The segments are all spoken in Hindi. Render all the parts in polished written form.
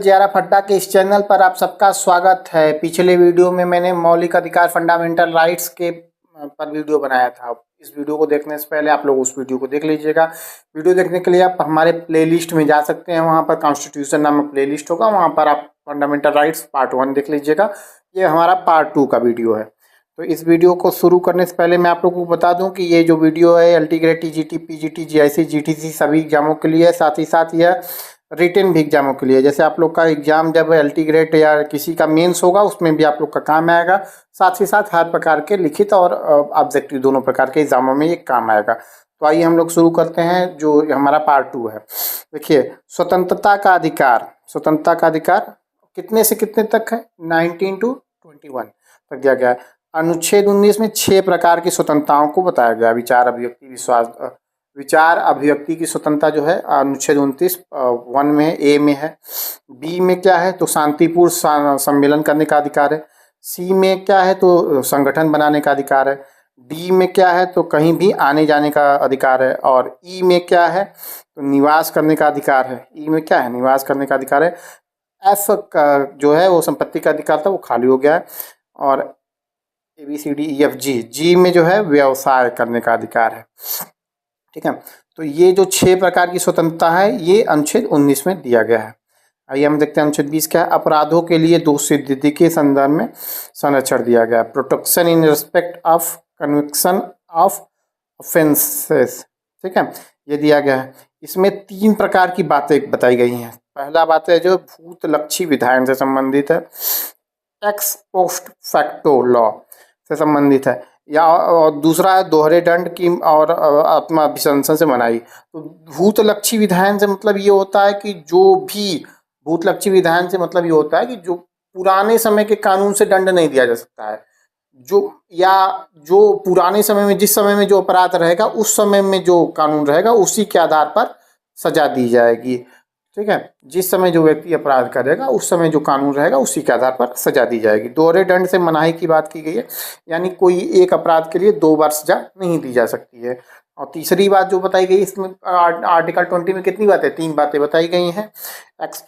JRF अड्डा के इस चैनल पर आप सबका स्वागत है। पिछले वीडियो में मैंने मौलिक अधिकार फंडामेंटल राइट्स के पर वीडियो बनाया था। इस वीडियो को देखने से पहले आप लोग उस वीडियो को देख लीजिएगा। वीडियो देखने के लिए आप हमारे प्लेलिस्ट में जा सकते हैं, वहाँ पर कॉन्स्टिट्यूशन नामक प्लेलिस्ट होगा, वहाँ पर आप फंडामेंटल राइट्स पार्ट 1 देख लीजिएगा। ये हमारा पार्ट 2 का वीडियो है। तो इस वीडियो को शुरू करने से पहले मैं आप लोगों को बता दूं कि ये जो वीडियो है LT grade, TGT, PGT, GIC, GTC सभी एग्जामों के लिए, साथ ही साथ यह रिटन भी एग्जामों के लिए। जैसे आप लोग का एग्जाम जब एलटी ग्रेड या किसी का मेंस होगा उसमें भी आप लोग का काम आएगा, साथ ही साथ हर प्रकार के लिखित और ऑब्जेक्टिव दोनों प्रकार के एग्जामों में ये काम आएगा। तो आइए हम लोग शुरू करते हैं जो हमारा पार्ट 2 है। देखिए, स्वतंत्रता का अधिकार। स्वतंत्रता का अधिकार कितने से कितने तक है? 19 to 21 तक दिया गया है। अनुच्छेद 19 में 6 प्रकार की स्वतंत्रताओं को बताया गया। विचार, अभिव्यक्ति, विचार अभिव्यक्ति की स्वतंत्रता जो है अनुच्छेद 29 1 में है, ए में है। बी में क्या है? तो शांतिपूर्ण सम्मेलन करने का अधिकार है। सी में क्या है? तो संगठन बनाने का अधिकार है। डी में क्या है? तो कहीं भी आने जाने का अधिकार है। और ई में क्या है? तो निवास करने का अधिकार है। ई में क्या है? निवास करने का अधिकार है। एफ का जो है वो संपत्ति का अधिकार था, वो खाली हो गया है। और ABCDEF जी में जो है व्यवसाय करने का अधिकार है। ठीक है, तो ये जो 6 प्रकार की स्वतंत्रता है ये अनुच्छेद 19 में दिया गया है। आइए हम देखते हैं अनुच्छेद 20 क्या है। अपराधों के लिए दोष सिद्धि के संदर्भ में संरक्षण दिया गया है। Protection in respect of conviction of offences. ठीक है, ये दिया गया है। इसमें 3 प्रकार की बातें बताई गई हैं। पहला बात है जो भूतलक्षी विधायन से संबंधित है, एक्स पोस्ट फैक्टो लॉ से संबंधित है, या और दूसरा है दोहरे दंड की और आत्माभिशंसन से मनाही। तो भूतलक्षी विधायन से मतलब ये होता है कि जो भी भूतलक्षी विधायन से मतलब ये होता है कि जो पुराने समय के कानून से दंड नहीं दिया जा सकता है, जो पुराने समय में जिस समय में जो अपराध रहेगा उस समय में जो कानून रहेगा उसी के आधार पर सजा दी जाएगी। ठीक है, जिस समय जो व्यक्ति अपराध करेगा उस समय जो कानून रहेगा उसी के आधार पर सजा दी जाएगी। दोहरे दंड से मनाही की बात की गई है, यानी कोई एक अपराध के लिए 2 बार सजा नहीं दी जा सकती है। और तीसरी बात जो बताई गई इसमें आर्टिकल 20 में कितनी बातें? 3 बातें बताई गई हैं। एक्स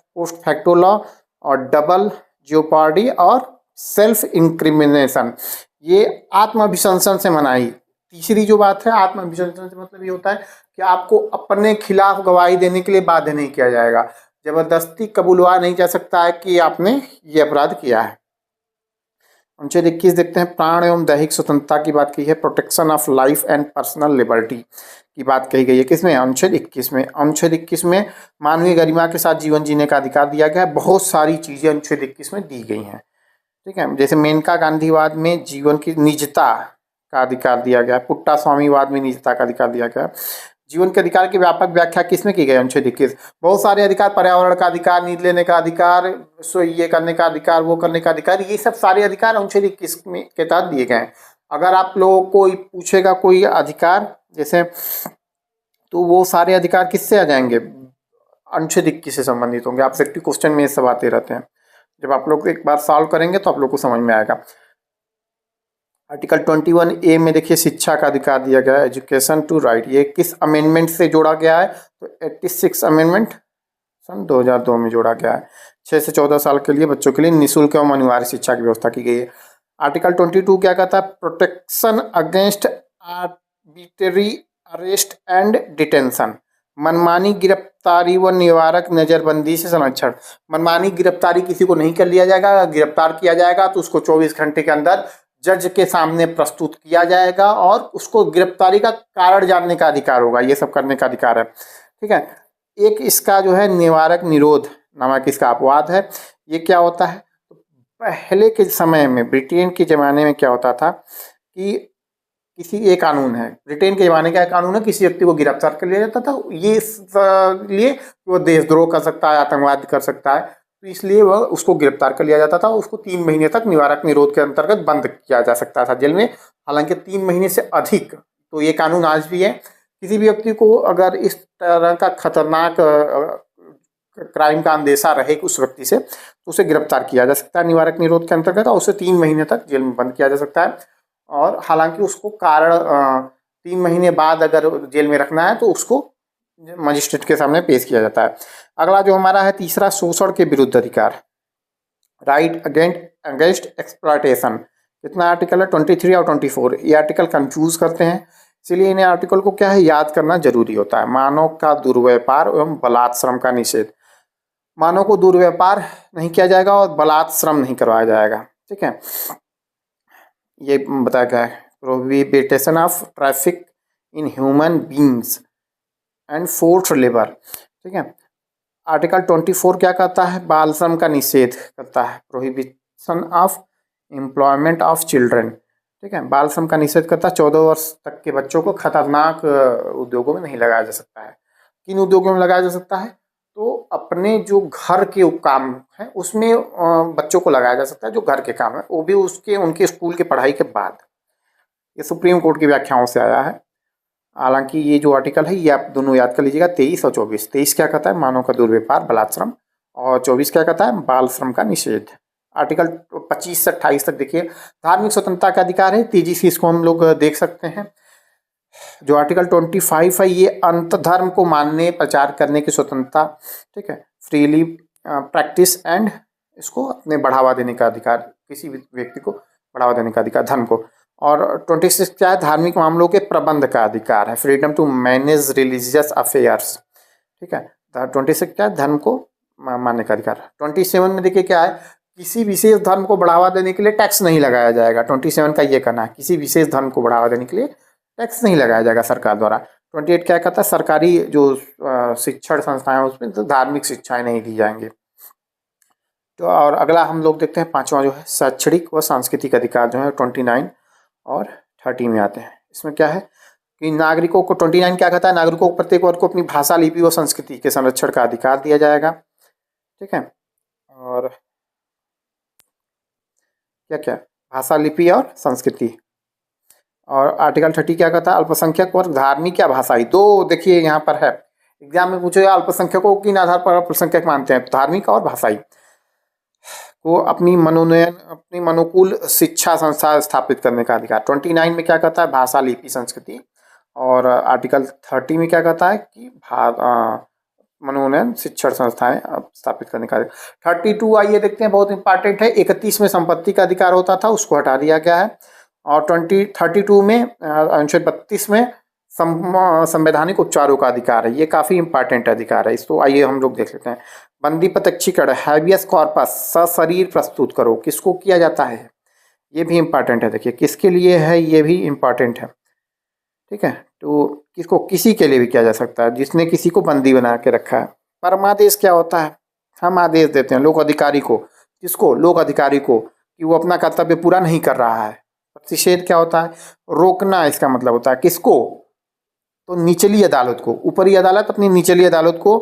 पोस्ट फैक्टो लॉ और डबल जियोपार्डी और सेल्फ इंक्रिमिनेशन। ये आत्माभिशंसन से मनाही। तीसरी जो बात है आत्माभिशंसन से मतलब ये होता है कि आपको अपने खिलाफ गवाही देने के लिए बाध्य नहीं किया जाएगा, जबरदस्ती कबूलवा नहीं जा सकता है कि आपने ये अपराध किया है। अनुच्छेद 21 देखते हैं। प्राण एवं दैहिक स्वतंत्रता की बात की है। Protection of life and personal liberty की बात कही गई है। किसमें? अनुच्छेद 21 में। अनुच्छेद 21 में मानवीय गरिमा के साथ जीवन जीने का अधिकार दिया गया है। बहुत सारी चीजें अनुच्छेद 21 में दी गई हैं। ठीक है, जैसे मेनका गांधीवाद में जीवन की निजता का अधिकार दिया गया है। पुट्टा स्वामीवाद में निजता का अधिकार दिया गया है। जीवन के अधिकार की व्यापक व्याख्या किसमें की गई? अनुच्छेद 21। बहुत सारे अधिकार, पर्यावरण का अधिकार, नींद लेने का अधिकार, ये करने का अधिकार, वो करने का अधिकार, ये सब सारे अधिकार अनुच्छेद 21 में के तहत दिए गए हैं। अगर आप लोगों को पूछेगा कोई अधिकार जैसे, तो वो सारे अधिकार किससे आ जाएंगे? अनुच्छेद 21 से संबंधित होंगे। ऑब्जेक्टिव क्वेश्चन में ये सब आते रहते हैं। जब आप लोग एक बार सॉल्व करेंगे तो आप लोग को समझ में आएगा। आर्टिकल 21A में देखिए शिक्षा का अधिकार दिया गया है, एजुकेशन टू राइट। ये किस अमेंडमेंट से जोड़ा गया है? तो 86 अमेंडमेंट सन 2002 में जोड़ा गया है। 6 से 14 साल के लिए बच्चों के लिए निःशुल्क एवं अनिवार्य शिक्षा की व्यवस्था की गई है। आर्टिकल 22 क्या कहता है? Protection against arbitrary arrest and detention. मनमानी गिरफ्तारी व निवारक नजरबंदी से संरक्षण। मनमानी गिरफ्तारी किसी को नहीं कर लिया जाएगा। गिरफ्तार किया जाएगा तो उसको 24 घंटे के अंदर जज के सामने प्रस्तुत किया जाएगा और उसको गिरफ्तारी का कारण जानने का अधिकार होगा। ये सब करने का अधिकार है। ठीक है, एक इसका जो है निवारक निरोध नामक इसका अपवाद है। ये क्या होता है? तो पहले के समय में ब्रिटेन के ज़माने में क्या होता था कि किसी एक कानून है, ब्रिटेन के ज़माने का कानून है, किसी व्यक्ति को गिरफ्तार कर लिया जाता था, ये इसलिए वो देशद्रोह कर सकता है, आतंकवाद कर सकता है, तो इसलिए वह उसको गिरफ्तार कर लिया जाता था। उसको 3 महीने तक निवारक निरोध के अंतर्गत बंद किया जा सकता था जेल में। हालांकि 3 महीने से अधिक, तो ये कानून आज भी है। किसी भी व्यक्ति को अगर इस तरह का खतरनाक क्राइम का अंदेशा रहे उस व्यक्ति से, तो उसे गिरफ्तार किया जा सकता है निवारक निरोध के अंतर्गत और उसे 3 महीने तक जेल में बंद किया जा सकता है। और हालांकि उसको कारण 3 महीने बाद अगर जेल में रखना है तो उसको मजिस्ट्रेट के सामने पेश किया जाता है। अगला जो हमारा है तीसरा, शोषण के विरुद्ध अधिकार, राइट अगेंस्ट एक्सप्लॉयटेशन। कितना आर्टिकल है? 23 और 24। ये आर्टिकल कंफ्यूज करते हैं, इसलिए इन्हें आर्टिकल को क्या है याद करना जरूरी होता है। मानव का दुर्व्यापार एवं बलात् श्रम का निषेध। मानव को दुर्व्यापार नहीं किया जाएगा और बलात् श्रम नहीं करवाया जाएगा। ठीक है, ये बताया गया है। Prohibition of traffic in human beings and forced labour. ठीक है, आर्टिकल 24 क्या कहता है? बाल श्रम का निषेध करता है। Prohibition of employment of children. ठीक है, बाल श्रम का निषेध करता है। 14 वर्ष तक के बच्चों को खतरनाक उद्योगों में नहीं लगाया जा सकता है। किन उद्योगों में लगाया जा सकता है? तो अपने जो घर के काम है उसमें बच्चों को लगाया जा सकता है, जो घर के काम है, वो भी उसके उनके स्कूल की पढ़ाई के बाद। ये सुप्रीम कोर्ट की व्याख्याओं से आया है। हालांकि ये जो आर्टिकल है ये आप दोनों याद कर लीजिएगा, 23 और 24। 23 क्या कहता है? मानव का दुर्व्यापार बलात् श्रम, और 24 क्या कहता है? बाल श्रम का निषेध। आर्टिकल 25 से 28 तक देखिए, धार्मिक स्वतंत्रता का अधिकार है। तेजी से इसको हम लोग देख सकते हैं। जो आर्टिकल 25 है ये अंत धर्म को मानने प्रचार करने की स्वतंत्रता। ठीक है, फ्रीली प्रैक्टिस एंड इसको अपने बढ़ावा देने का अधिकार, किसी भी व्यक्ति को बढ़ावा देने का अधिकार, धर्म को। और 26 क्या है? धार्मिक मामलों के प्रबंध का अधिकार है, freedom to manage religious affairs. ठीक है, 26 क्या है? धर्म को मानने का अधिकार। 27 में देखिए क्या है? किसी विशेष धर्म को बढ़ावा देने के लिए टैक्स नहीं लगाया जाएगा। 27 का ये कहना है, किसी विशेष धर्म को बढ़ावा देने के लिए टैक्स नहीं लगाया जाएगा सरकार द्वारा। 28 क्या कहता है? सरकारी जो शिक्षण संस्थाएं उसमें तो धार्मिक शिक्षाएं नहीं दी जाएंगी। तो और अगला हम लोग देखते हैं पांचवा जो है शैक्षणिक व सांस्कृतिक अधिकार, जो है 29 और 30 में आते हैं। इसमें क्या है कि नागरिकों को 29 क्या कहता है? नागरिकों को प्रत्येक वर्ग को अपनी भाषा, लिपि व संस्कृति के संरक्षण का अधिकार दिया जाएगा। ठीक है, और क्या क्या? भाषा, लिपि और संस्कृति। और आर्टिकल 30 क्या कहता है? अल्पसंख्यक वर्ग, धार्मिक या भाषाई। दो देखिए यहाँ पर है, एग्जाम में पूछे अल्पसंख्यकों किन आधार पर अल्पसंख्यक मानते हैं? धार्मिक और भाषाई को अपनी मनोनयन, अपनी मनोकूल शिक्षा संस्था स्थापित करने का अधिकार। 29 में क्या कहता है? भाषा, लिपि, संस्कृति। और आर्टिकल 30 में क्या कहता है कि मनोनयन शिक्षण संस्थाएं स्थापित करने का। 32 आइए देखते हैं, बहुत इंपॉर्टेंट है। 31 में संपत्ति का अधिकार होता था, उसको हटा दिया गया है। और 32 में अनुच्छेद 32 में संवैधानिक उपचारों का अधिकार है। ये काफ़ी इंपॉर्टेंट अधिकार है, इसको आइए हम लोग देख लेते हैं। बंदी प्रत्यक्षीकरण, हैबियस कॉर्पस, सशरीर प्रस्तुत करो, किसको किया जाता है? ये भी इंपॉर्टेंट है। देखिए किसके लिए है, ये भी इंपॉर्टेंट है। ठीक है, तो किसको? किसी के लिए भी किया जा सकता है जिसने किसी को बंदी बना के रखा है। परमादेश क्या होता है? हम आदेश देते हैं लोक अधिकारी को। किसको? लोक अधिकारी को, कि वो अपना कर्तव्य पूरा नहीं कर रहा है। प्रतिषेध क्या होता है? रोकना, इसका मतलब होता है किसको? तो निचली अदालत को। ऊपरी अदालत अपनी निचली अदालत को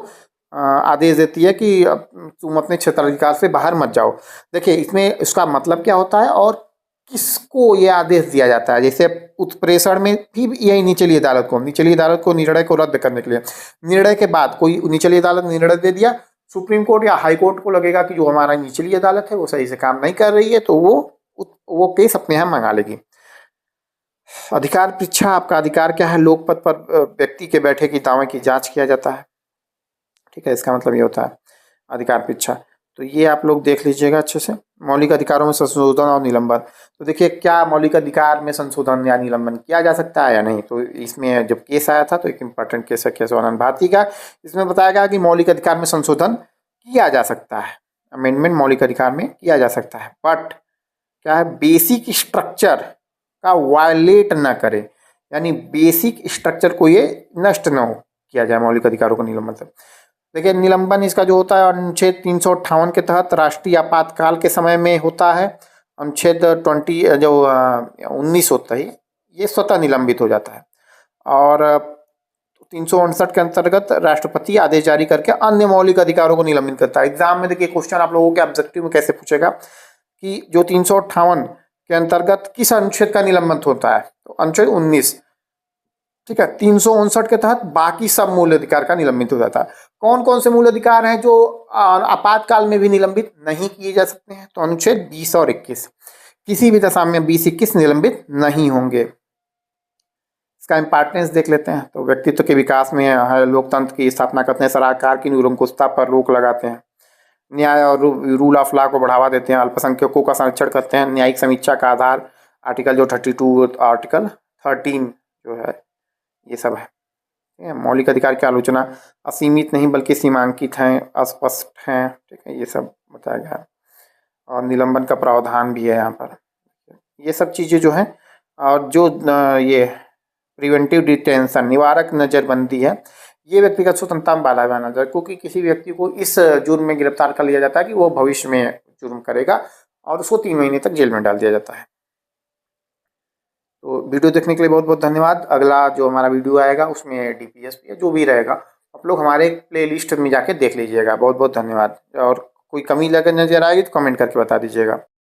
आदेश देती है कि तुम अपने क्षेत्राधिकार से बाहर मत जाओ। देखिए इसमें इसका मतलब क्या होता है और किसको ये आदेश दिया जाता है। जैसे उत्प्रेषण में भी यही निचली अदालत को निर्णय को रद्द करने के लिए, निर्णय के बाद कोई निचली अदालत निर्णय दे दिया, सुप्रीम कोर्ट या हाई कोर्ट को लगेगा कि जो हमारा निचली अदालत है वो सही से काम नहीं कर रही है, तो वो केस अपने यहाँ मंगा लेगी। अधिकार परीक्षा, आपका अधिकार क्या है? लोकपद पर व्यक्ति के बैठे की दावे की जांच किया जाता है। ठीक है, इसका मतलब ये होता है अधिकार परीक्षा। तो ये आप लोग देख लीजिएगा अच्छे से। मौलिक अधिकारों में संशोधन और निलंबन। तो देखिए क्या मौलिक अधिकार में संशोधन या निलंबन किया जा सकता है या नहीं। तो इसमें जब केस आया था तो एक इम्पॉर्टेंट केस है केशव आनंद भारती का। इसमें बताया गया कि मौलिक अधिकार में संशोधन किया जा सकता है, अमेंडमेंट मौलिक अधिकार में किया जा सकता है, बट क्या है? बेसिक स्ट्रक्चर का वायलेट ना करे, यानी बेसिक स्ट्रक्चर को ये नष्ट न हो किया जाए मौलिक अधिकारों को निलंबन से। देखिए निलंबन इसका जो होता है अनुच्छेद 358 के तहत राष्ट्रीय आपातकाल के समय में होता है। अनुच्छेद 19 होता है ये स्वतः निलंबित हो जाता है। और 359 के अंतर्गत राष्ट्रपति आदेश जारी करके अन्य मौलिक अधिकारों को निलंबित करता है। एग्जाम में देखिए क्वेश्चन आप लोगों के ऑब्जेक्टिव में कैसे पूछेगा कि जो 358 के अंतर्गत किस अनुच्छेद का निलंबन होता है? तो अनुच्छेद 19। ठीक है, 359 के तहत बाकी सब मूल अधिकार का निलंबित हो जाता है। कौन कौन से मूल अधिकार हैं जो आपातकाल में भी निलंबित नहीं किए जा सकते हैं? तो अनुच्छेद 20 और 21, किसी भी दशा में 20-21 निलंबित नहीं होंगे। इसका इम्पोर्टेंस देख लेते हैं। तो व्यक्तित्व के विकास में है, लोकतंत्र की स्थापना करते हैं, सरकार की निरंकुशता पर रोक लगाते हैं, न्याय और रूल ऑफ लॉ को बढ़ावा देते हैं, अल्पसंख्यकों का संरक्षण करते हैं, न्यायिक समीक्षा का आधार आर्टिकल जो 32 आर्टिकल 13 जो है ये सब है। ठीक है, मौलिक अधिकार की आलोचना असीमित नहीं बल्कि सीमांकित हैं, अस्पष्ट हैं। ठीक है, ये सब बताया गया है और निलंबन का प्रावधान भी है यहाँ पर। ये सब चीज़ें जो हैं और जो ये प्रिवेंटिव डिटेंशन निवारक नज़रबंदी है, ये व्यक्तिगत स्वतंत्रता में बाधा बना जाए, क्योंकि किसी व्यक्ति को इस जुर्म में गिरफ्तार कर लिया जाता है कि वो भविष्य में जुर्म करेगा और उसको 3 महीने तक जेल में डाल दिया जाता है। तो वीडियो देखने के लिए बहुत बहुत धन्यवाद। अगला जो हमारा वीडियो आएगा उसमें DPSP जो भी रहेगा आप लोग हमारे प्लेलिस्ट में जाके देख लीजिएगा। बहुत बहुत धन्यवाद। और कोई कमी लगे नज़र आएगी तो कमेंट करके बता दीजिएगा।